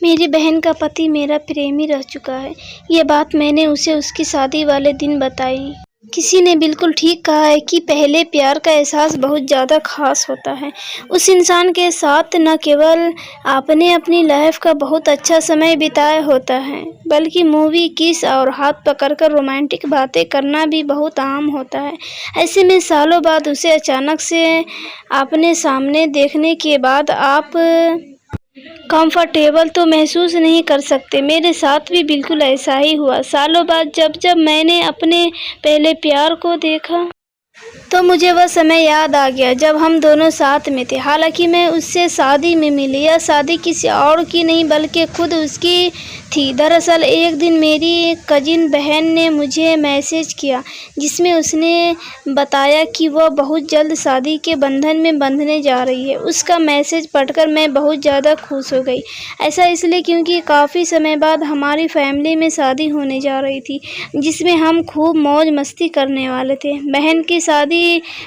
मेरी बहन का पति मेरा प्रेमी रह चुका है। ये बात मैंने उसे उसकी शादी वाले दिन बताई। किसी ने बिल्कुल ठीक कहा है कि पहले प्यार का एहसास बहुत ज़्यादा खास होता है। उस इंसान के साथ न केवल आपने अपनी लाइफ का बहुत अच्छा समय बिताया होता है, बल्कि मूवी, किस और हाथ पकड़कर रोमांटिक बातें करना भी बहुत आम होता है। ऐसे में सालों बाद उसे अचानक से आपने सामने देखने के बाद आप कंफर्टेबल तो महसूस नहीं कर सकते। मेरे साथ भी बिल्कुल ऐसा ही हुआ। सालों बाद जब जब मैंने अपने पहले प्यार को देखा तो मुझे वह समय याद आ गया जब हम दोनों साथ में थे। हालांकि मैं उससे शादी में मिली। यह शादी किसी और की नहीं बल्कि खुद उसकी थी। दरअसल एक दिन मेरी कजिन बहन ने मुझे मैसेज किया जिसमें उसने बताया कि वह बहुत जल्द शादी के बंधन में बंधने जा रही है। उसका मैसेज पढ़कर मैं बहुत ज़्यादा खुश हो गई। ऐसा इसलिए क्योंकि काफ़ी समय बाद हमारी फैमिली में शादी होने जा रही थी, जिसमें हम खूब मौज मस्ती करने वाले थे। बहन की शादी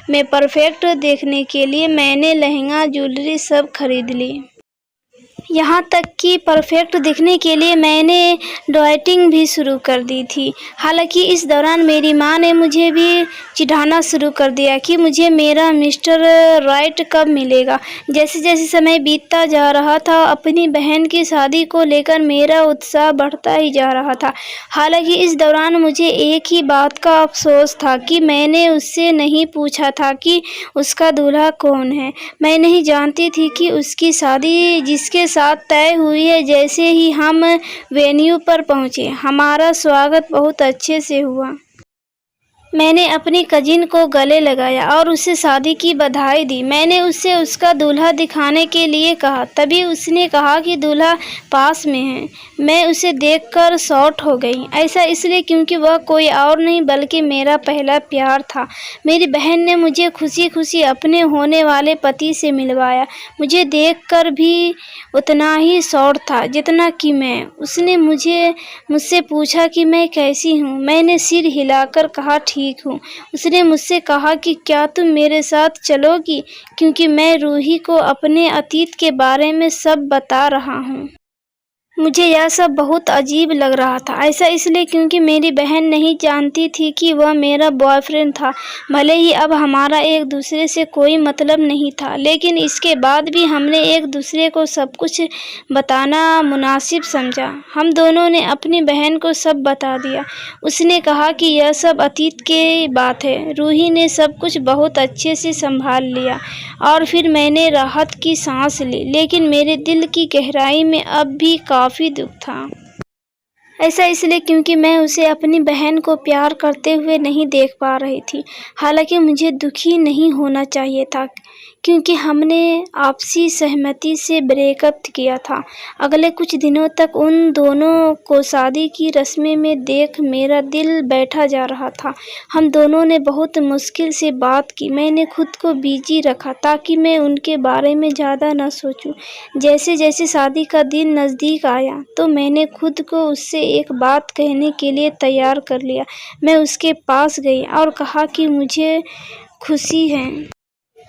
में परफेक्ट देखने के लिए मैंने लहंगा, ज्वेलरी सब खरीद ली। यहाँ तक कि परफेक्ट दिखने के लिए मैंने डाइटिंग भी शुरू कर दी थी। हालांकि इस दौरान मेरी माँ ने मुझे भी चिढ़ाना शुरू कर दिया कि मुझे मेरा मिस्टर राइट कब मिलेगा। जैसे जैसे समय बीतता जा रहा था, अपनी बहन की शादी को लेकर मेरा उत्साह बढ़ता ही जा रहा था। हालांकि इस दौरान मुझे एक ही बात का अफसोस था कि मैंने उससे नहीं पूछा था कि उसका दूल्हा कौन है। मैं नहीं जानती थी कि उसकी शादी जिसके साथ तय हुई है। जैसे ही हम वेन्यू पर पहुंचे, हमारा स्वागत बहुत अच्छे से हुआ। मैंने अपनी कजिन को गले लगाया और उसे शादी की बधाई दी। मैंने उससे उसका दूल्हा दिखाने के लिए कहा। तभी उसने कहा कि दूल्हा पास में है। मैं उसे देखकर शॉक हो गई। ऐसा इसलिए क्योंकि वह कोई और नहीं बल्कि मेरा पहला प्यार था। मेरी बहन ने मुझे खुशी खुशी अपने होने वाले पति से मिलवाया। मुझे देखकर भी उतना ही शॉक था जितना कि मैं। उसने मुझसे पूछा कि मैं कैसी हूँ। मैंने सिर हिलाकर कहा ठीक हूँ। उसने मुझसे कहा कि क्या तुम मेरे साथ चलोगी, क्योंकि मैं रूही को अपने अतीत के बारे में सब बता रहा हूँ। मुझे यह सब बहुत अजीब लग रहा था। ऐसा इसलिए क्योंकि मेरी बहन नहीं जानती थी कि वह मेरा बॉयफ्रेंड था। भले ही अब हमारा एक दूसरे से कोई मतलब नहीं था, लेकिन इसके बाद भी हमने एक दूसरे को सब कुछ बताना मुनासिब समझा। हम दोनों ने अपनी बहन को सब बता दिया। उसने कहा कि यह सब अतीत की बात है। रूही ने सब कुछ बहुत अच्छे से संभाल लिया और फिर मैंने राहत की सांस ली। लेकिन मेरे दिल की गहराई में अब भी काफ़ी दुख था। ऐसा इसलिए क्योंकि मैं उसे अपनी बहन को प्यार करते हुए नहीं देख पा रही थी। हालांकि मुझे दुखी नहीं होना चाहिए था, क्योंकि हमने आपसी सहमति से ब्रेकअप किया था। अगले कुछ दिनों तक उन दोनों को शादी की रस्में में देख मेरा दिल बैठा जा रहा था। हम दोनों ने बहुत मुश्किल से बात की। मैंने खुद को बिजी रखा ताकि मैं उनके बारे में ज़्यादा न सोचूं। जैसे जैसे शादी का दिन नज़दीक आया तो मैंने खुद को उससे एक बात कहने के लिए तैयार कर लिया। मैं उसके पास गई और कहा कि मुझे खुशी है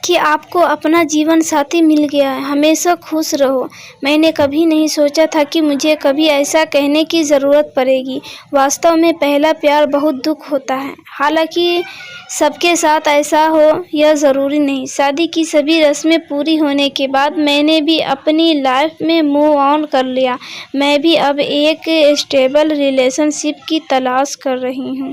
कि आपको अपना जीवन साथी मिल गया है। हमेशा खुश रहो। मैंने कभी नहीं सोचा था कि मुझे कभी ऐसा कहने की ज़रूरत पड़ेगी। वास्तव में पहला प्यार बहुत दुख होता है। हालांकि सबके साथ ऐसा हो यह ज़रूरी नहीं। शादी की सभी रस्में पूरी होने के बाद मैंने भी अपनी लाइफ में मूव ऑन कर लिया। मैं भी अब एक स्टेबल रिलेशनशिप की तलाश कर रही हूँ।